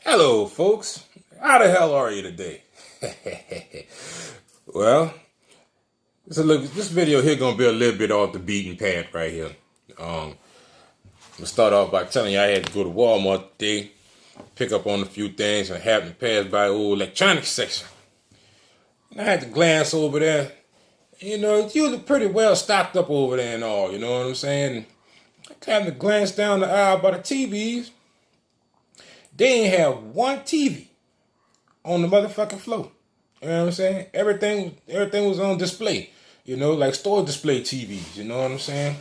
Hello, folks. How the hell are you today? Well, this video here gonna be a little bit off the beaten path right here. I'm gonna start off by telling you I had to go to Walmart today, pick up on a few things, and happened to pass by the old electronics section. And I had to glance over there. You know, it's usually pretty well stocked up over there and all. You know what I'm saying? I happened to glance down the aisle by the TVs. They ain't have one TV on the motherfucking floor. You know what I'm saying? Everything was on display. You know, like store display TVs. You know what I'm saying?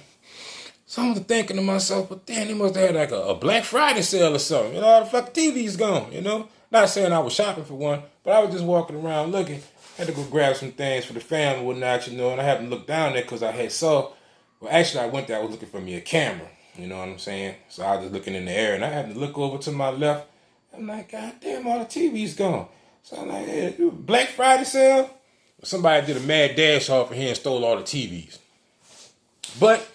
So I'm thinking to myself, but damn, they must have had like a Black Friday sale or something. You know, all the fucking TV's gone. You know, not saying I was shopping for one, but I was just walking around looking. Had to go grab some things for the family and whatnot. You know, and I happened to look down there because I had saw. Well, actually, I went there. I was looking for me a camera. You know what I'm saying? So I was just looking in the air, and I happened to look over to my left. I'm like, God damn, all the TV's gone. So I'm like, hey, Black Friday sale? Somebody did a mad dash off and here and stole all the TVs. But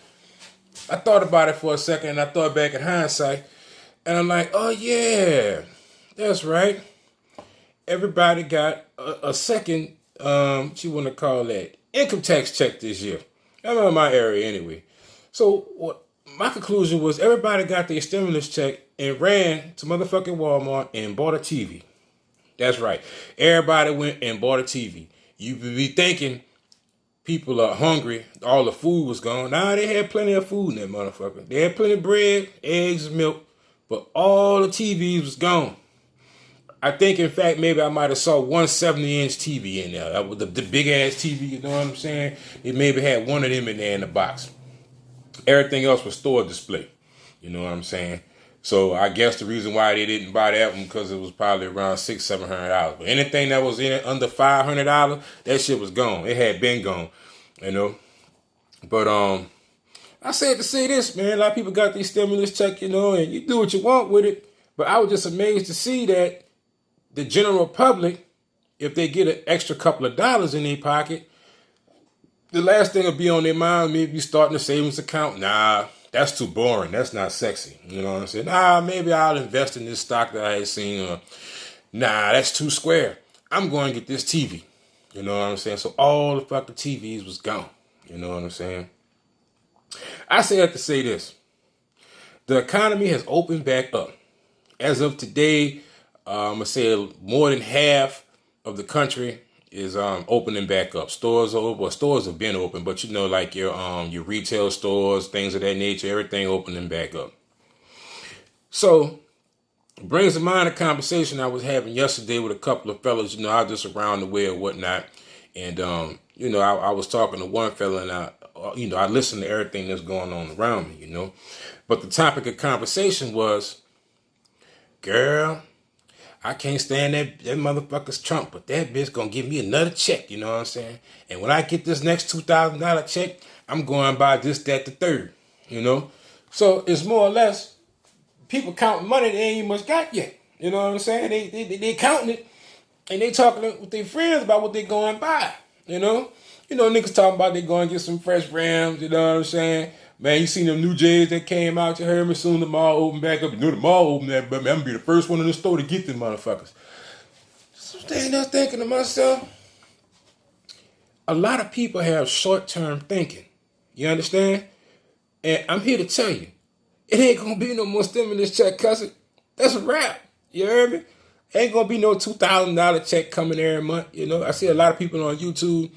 I thought about it for a second, and I thought back in hindsight, and I'm like, oh yeah, that's right. Everybody got a second, what you want to call that, income tax check this year. I'm in my area anyway. So what my conclusion was everybody got their stimulus check and ran to motherfucking Walmart and bought a TV. That's right. Everybody went and bought a TV. You be thinking people are hungry. All the food was gone. Nah, they had plenty of food in that motherfucker. They had plenty of bread, eggs, milk, but all the TVs was gone. I think, in fact, maybe I might have saw one 70-inch TV in there. That was the big-ass TV, you know what I'm saying? They maybe had one of them in there in the box. Everything else was store display. You know what I'm saying? So I guess the reason why they didn't buy that one because it was probably around $600-700. But anything that was in it under $500, that shit was gone. It had been gone, you know. But I said to say this, man. A lot of people got these stimulus check, you know, and you do what you want with it. But I was just amazed to see that the general public, if they get an extra couple of dollars in their pocket, the last thing will be on their mind, maybe starting a savings account. Nah, that's too boring. That's not sexy. You know what I'm saying? Nah, maybe I'll invest in this stock that I ain't seen. Nah, that's too square. I'm going to get this TV. You know what I'm saying? So all the fucking TVs was gone. You know what I'm saying? I say that to say this. The economy has opened back up. As of today, I'm going to say more than half of the country is opening back up. Stores are open. Well, stores have been open, but you know, like your retail stores, things of that nature, everything opening back up. So it brings to mind a conversation I was having yesterday with a couple of fellas. You know, I was just around the way or whatnot, and you know, I was talking to one fella, and I listened to everything that's going on around me. You know, but the topic of conversation was, girl, I can't stand that motherfucker's Trump, but that bitch gonna give me another check, you know what I'm saying? And when I get this next $2,000 check, I'm going to buy this, that, the third, you know? So it's more or less people counting money they ain't even much got yet. You know what I'm saying? They counting it, and they talking with their friends about what they going to buy, you know? You know, niggas talking about they going to get some fresh Rams, you know what I'm saying? Man, you seen them new J's that came out, you heard me? Soon the mall open back up. You know the mall open that, but I'm going to be the first one in the store to get them motherfuckers. So standing there thinking to myself, a lot of people have short-term thinking. You understand? And I'm here to tell you, it ain't going to be no more stimulus check, cousin. That's a wrap. You heard me? Ain't going to be no $2,000 check coming every month. You know, I see a lot of people on YouTube.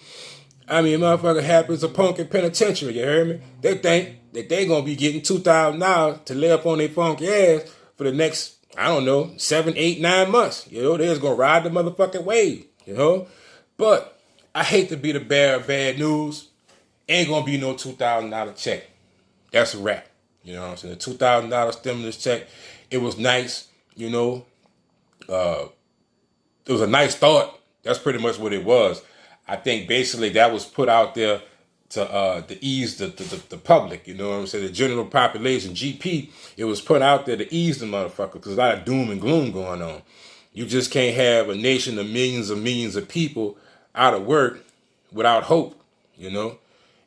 I mean, motherfucker happens a punk in penitentiary, you heard me? They think that they gonna be getting $2,000 to lay up on their funky ass for the next, I don't know, 7, 8, 9 months. You know, they're just gonna ride the motherfucking wave, you know? But I hate to be the bearer of bad news. Ain't gonna be no $2,000 check. That's a wrap. You know what I'm saying? The $2,000 stimulus check, it was nice, you know. It was a nice thought. That's pretty much what it was. I think basically that was put out there to ease the public, you know what I'm saying? The general population, GP, it was put out there to ease the motherfucker because there's a lot of doom and gloom going on. You just can't have a nation of millions of people out of work without hope, you know?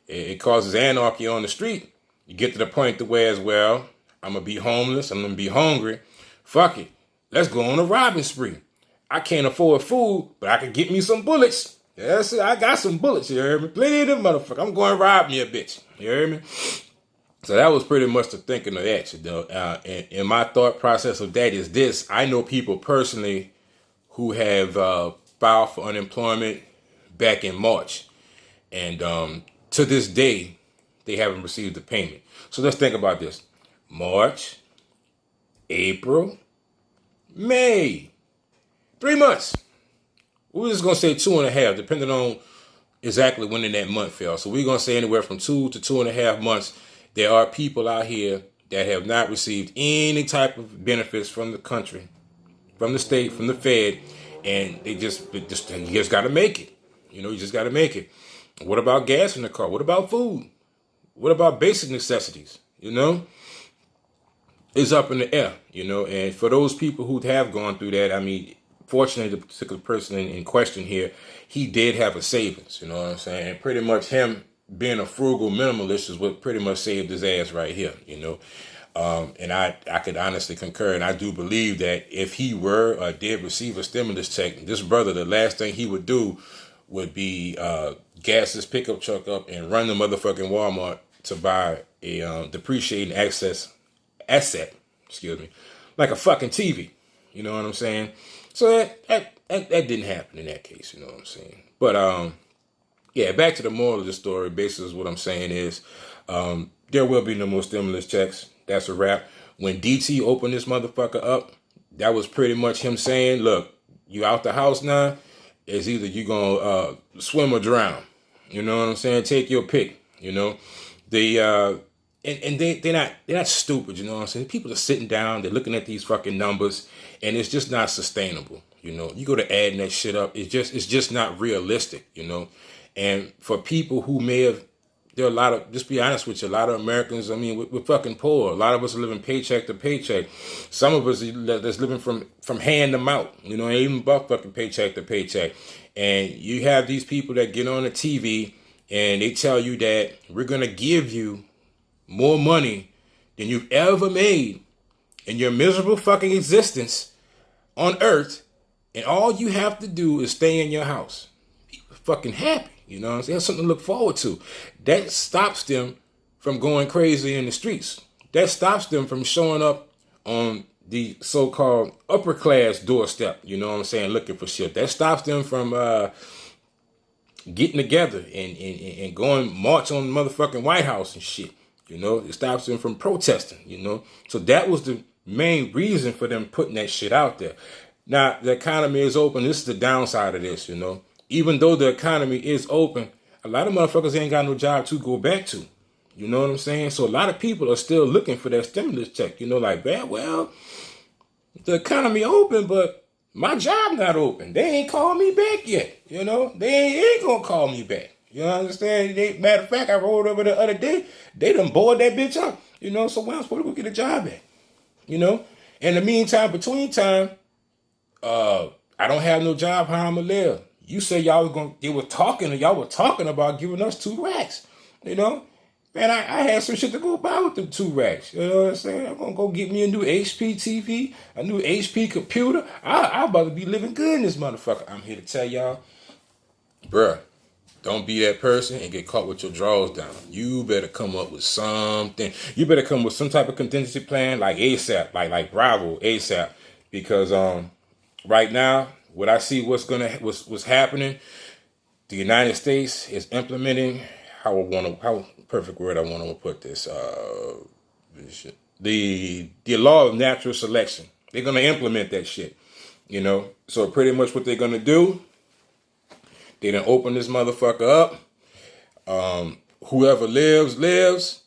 It causes anarchy on the street. You get to the point to where as well, I'm going to be homeless, I'm going to be hungry. Fuck it. Let's go on a robbing spree. I can't afford food, but I can get me some bullets. Yes, I got some bullets, you heard me? Plenty of them motherfuckers. I'm going to rob me a bitch. You heard me? So that was pretty much the thinking of that, you know. And my thought process of that is this. I know people personally who have filed for unemployment back in March. And to this day, they haven't received the payment. So let's think about this. March, April, May. 3 months. We're just going to say 2.5, depending on exactly when in that month fell. So we're going to say anywhere from 2 to 2.5 months. There are people out here that have not received any type of benefits from the country, from the state, from the Fed, and you just got to make it. You know, you just got to make it. What about gas in the car? What about food? What about basic necessities? You know, it's up in the air, you know, and for those people who have gone through that, I mean, fortunately, the particular person in question here, he did have a savings, you know what I'm saying? And pretty much him being a frugal minimalist is what pretty much saved his ass right here, you know? And I could honestly concur, and I do believe that if he were or did receive a stimulus check, this brother, the last thing he would do would be gas his pickup truck up and run the motherfucking Walmart to buy a depreciating asset, like a fucking TV. You know what I'm saying? So that didn't happen in that case. You know what I'm saying? But yeah, back to the moral of the story. Basically, what I'm saying is there will be no more stimulus checks. That's a wrap. When DT opened this motherfucker up, that was pretty much him saying, look, you out the house now. It's either you gonna swim or drown. You know what I'm saying? Take your pick. You know, they're not stupid. You know what I'm saying? People are sitting down, they're looking at these fucking numbers, and it's just not sustainable. You know, you go to adding that shit up, it's just not realistic. You know, and for people who may have, there are a lot of, just be honest with you, a lot of Americans, I mean, we're fucking poor. A lot of us are living paycheck to paycheck. Some of us that's living from hand to mouth, you know, even about fucking paycheck to paycheck. And you have these people that get on the TV and they tell you that we're going to give you more money than you've ever made in your miserable fucking existence on earth. And all you have to do is stay in your house. People are fucking happy. You know what I'm saying? That's something to look forward to. That stops them from going crazy in the streets. That stops them from showing up on the so-called upper class doorstep. You know what I'm saying? Looking for shit. That stops them from getting together and going march on the motherfucking White House and shit. You know, it stops them from protesting, you know. So that was the main reason for them putting that shit out there. Now, the economy is open. This is the downside of this, you know. Even though the economy is open, a lot of motherfuckers ain't got no job to go back to. You know what I'm saying? So a lot of people are still looking for that stimulus check. You know, like, man, well, the economy open, but my job not open. They ain't called me back yet. You know, they ain't gonna call me back. You understand? Matter of fact, I rolled over the other day. They done bored that bitch up. You know, so when I'm supposed to go get a job at? You know? In the meantime, between time, I don't have no job. How I'ma live? You say y'all were talking about giving us 2 racks. You know? Man, I had some shit to go buy with them 2 racks. You know what I'm saying? I'm gonna go get me a new HP TV, a new HP computer. I'm about to be living good in this motherfucker. I'm here to tell y'all, bruh, don't be that person and get caught with your drawers down. You better come up with something. You better come with some type of contingency plan, like ASAP, like Bravo ASAP, because right now, what I see what's happening, the United States is implementing how perfect word I want to put this. The law of natural selection. They're gonna implement that shit. You know, so pretty much what they're gonna do, they done open this motherfucker up. Whoever lives.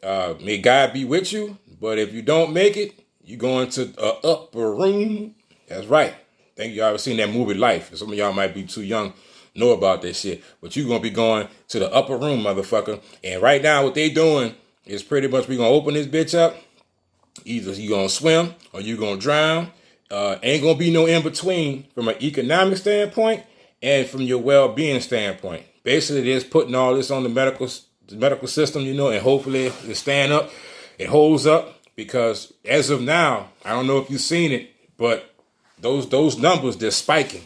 May God be with you. But if you don't make it, you go into an upper room. That's right. Think y'all ever seen that movie Life? Some of y'all might be too young to know about that shit. But you're going to be going to the upper room, motherfucker. And right now what they doing is pretty much we going to open this bitch up. Either you going to swim or you going to drown. Ain't going to be no in between from an economic standpoint and from your well-being standpoint. Basically, they're just putting all this on the medical system, you know, and hopefully it stand up, it holds up. Because as of now, I don't know if you've seen it, But those numbers, they're spiking.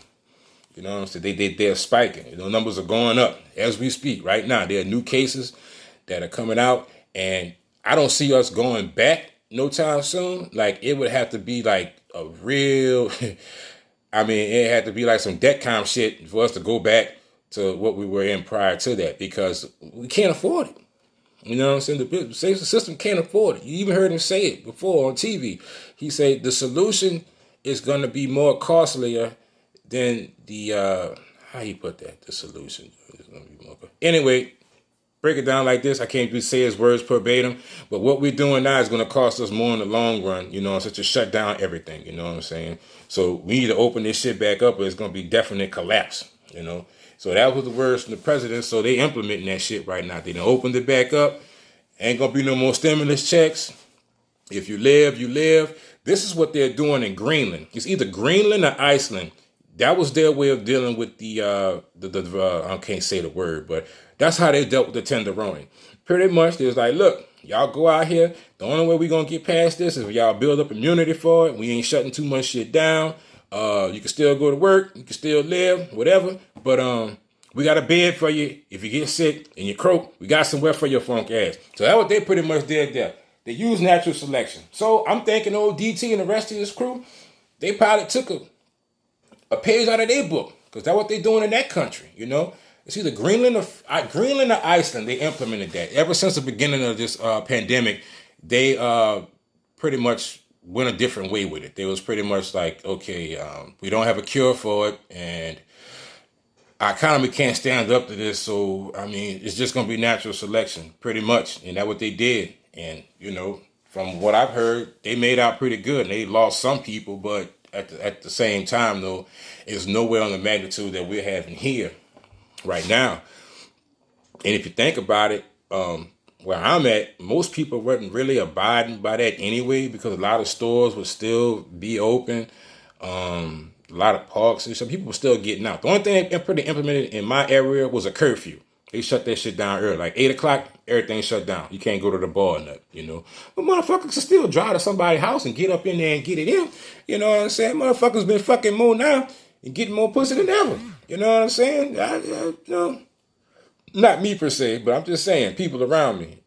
You know what I'm saying? They're spiking. You know, numbers are going up as we speak right now. There are new cases that are coming out, and I don't see us going back no time soon. Like, it would have to be like a real, I mean, it had to be like some DECCOM shit for us to go back to what we were in prior to that, because we can't afford it. You know what I'm saying? The system can't afford it. You even heard him say it before on TV. He said the solution is going to be more costlier than the, how you put that? The solution is going to be more. Anyway, break it down like this. I can't just say his words verbatim, but what we're doing now is going to cost us more in the long run, you know, such to shut down everything, you know what I'm saying? So we need to open this shit back up, or it's going to be definite collapse, you know? So that was the words from the president. So they implementing that shit right now. They done opened it back up. Ain't gonna be no more stimulus checks. If you live, you live. This is what they're doing in Greenland. It's either Greenland or Iceland. That was their way of dealing with the I can't say the word, but that's how they dealt with the tenderoni. Pretty much, they was like, look, y'all go out here. The only way we gonna get past this is if y'all build up immunity for it. We ain't shutting too much shit down. You can still go to work, you can still live, whatever. But we got a bed for you if you get sick and you croak. We got somewhere for your funk ass. So that's what they pretty much did there. They used natural selection. So I'm thinking old DT and the rest of his crew, they probably took a page out of their book, because that's what they're doing in that country, you know. It's either Greenland or Iceland. They implemented that. Ever since the beginning of this pandemic, they pretty much went a different way with it. They was pretty much like, okay, we don't have a cure for it, and our economy can't stand up to this. So, I mean, it's just going to be natural selection, pretty much. And that's what they did. And, you know, from what I've heard, they made out pretty good. And they lost some people, but at the same time, though, it's nowhere on the magnitude that we're having here right now. And if you think about it, where I'm at, most people wasn't really abiding by that anyway, because a lot of stores would still be open. A lot of parks and some people were still getting out. The only thing they pretty implemented in my area was a curfew. They shut that shit down early. Like 8 o'clock, everything shut down. You can't go to the bar or nothing, you know. But motherfuckers can still drive to somebody's house and get up in there and get it in. You know what I'm saying? Motherfuckers been fucking more now and getting more pussy than ever. You know what I'm saying? You know, not me per se, but I'm just saying people around me.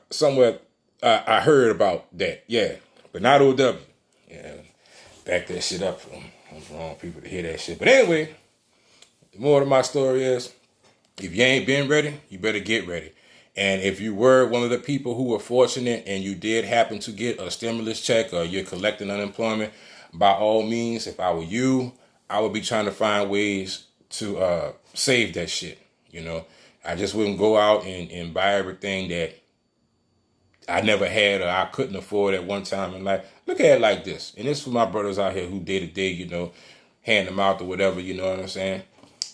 Somewhere I heard about that, yeah. But not OW. Yeah, back that shit up for them. The wrong people to hear that shit. But anyway, the moral of my story is, if you ain't been ready, you better get ready. And if you were one of the people who were fortunate and you did happen to get a stimulus check or you're collecting unemployment, by all means, if I were you, I would be trying to find ways to save that shit. You know, I just wouldn't go out and buy everything that I never had or I couldn't afford at one time in life. Look at it like this. And this for my brothers out here who day to day, you know, hand them out or whatever, you know what I'm saying?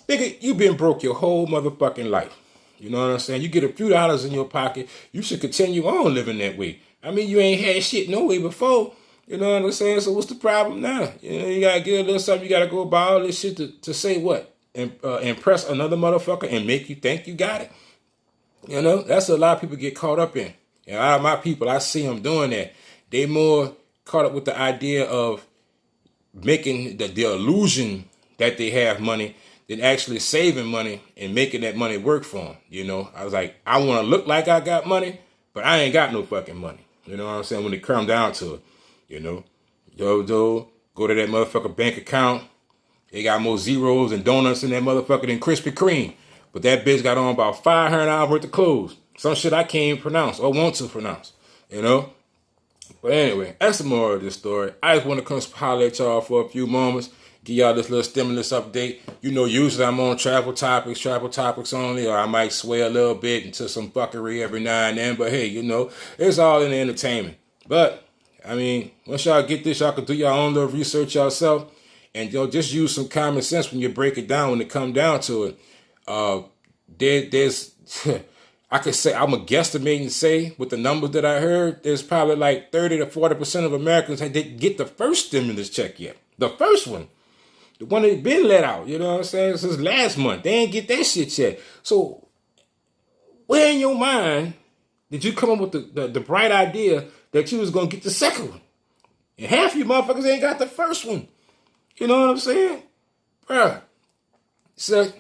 Nigga, you been broke your whole motherfucking life. You know what I'm saying? You get a few dollars in your pocket, you should continue on living that way. I mean, you ain't had shit no way before. You know what I'm saying? So what's the problem now? You know, you gotta get a little something, you gotta go buy all this shit to say what? Impress another motherfucker and make you think you got it. You know, that's what a lot of people get caught up in. And a lot of my people, I see them doing that. They more caught up with the idea of making the illusion that they have money than actually saving money and making that money work for them. You know, I was like, I want to look like I got money, but I ain't got no fucking money. You know what I'm saying? When it come down to it, you know, go to that motherfucker bank account. They got more zeros and donuts in that motherfucker than Krispy Kreme. But that bitch got on about $500 worth of clothes. Some shit I can't even pronounce or want to pronounce, you know? But anyway, that's the moral of this story. I just want to come holler at y'all for a few moments, give y'all this little stimulus update. You know, usually I'm on travel topics only, or I might sway a little bit into some fuckery every now and then. But hey, you know, it's all in the entertainment. But, I mean, once y'all get this, y'all can do your own little research yourself. And, you know, just use some common sense when you break it down, when it come down to it. There's... I could say, I'm a guesstimate and say, with the numbers that I heard, there's probably like 30 to 40% of Americans that didn't get the first stimulus check yet. The first one. The one that been let out, you know what I'm saying, since last month. They ain't get that shit yet. So, where in your mind did you come up with the bright idea that you was going to get the second one? And half you motherfuckers ain't got the first one. You know what I'm saying? Bruh. So,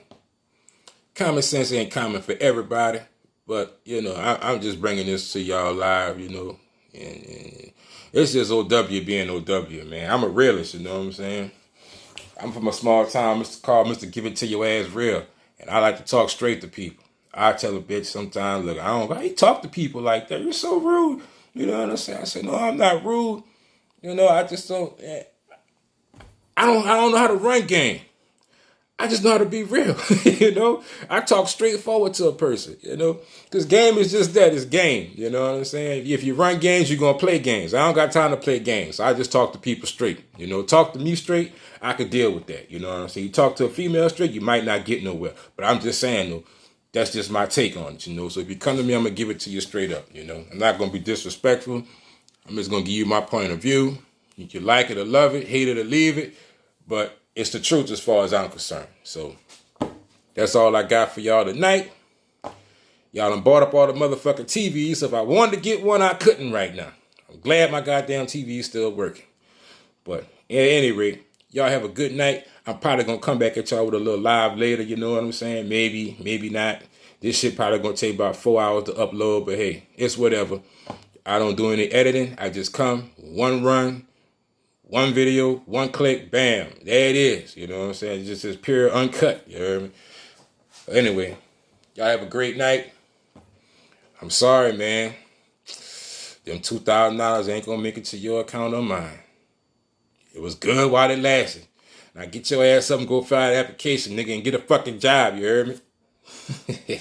common sense ain't common for everybody. But, you know, I'm just bringing this to y'all live, you know. And it's just OW being OW, man. I'm a realist, you know what I'm saying? I'm from a small town, Mr. Give It To Your Ass Real. And I like to talk straight to people. I tell a bitch sometimes, look, I ain't talk to people like that. You're so rude. You know what I'm saying? I say, no, I'm not rude. You know, I just don't. I don't know how to run game. I just know how to be real. You know, I talk straightforward to a person. You know, because game is just that. It's game. You know what I'm saying? If you run games, you're gonna play games. I don't got time to play games. I just talk to people straight. You know, talk to me straight. I could deal with that. You know what I'm saying? You talk to a female straight, you might not get nowhere. But I'm just saying though. That's just my take on it, you know. So if you come to me, I'm going to give it to you straight up, you know. I'm not going to be disrespectful. I'm just going to give you my point of view. You can like it or love it, hate it or leave it. But it's the truth as far as I'm concerned. So that's all I got for y'all tonight. Y'all done bought up all the motherfucking TVs. So if I wanted to get one, I couldn't right now. I'm glad my goddamn TV is still working. But at any rate, y'all have a good night. I'm probably going to come back at y'all with a little live later, you know what I'm saying? Maybe, maybe not. This shit probably going to take about 4 hours to upload, but hey, it's whatever. I don't do any editing. I just come, one run, one video, one click, bam. There it is, you know what I'm saying? It's just pure uncut, you heard me? Anyway, y'all have a great night. I'm sorry, man. Them $2,000 ain't going to make it to your account or mine. It was good while it lasted. Now get your ass up and go file an application, nigga, and get a fucking job, you heard me?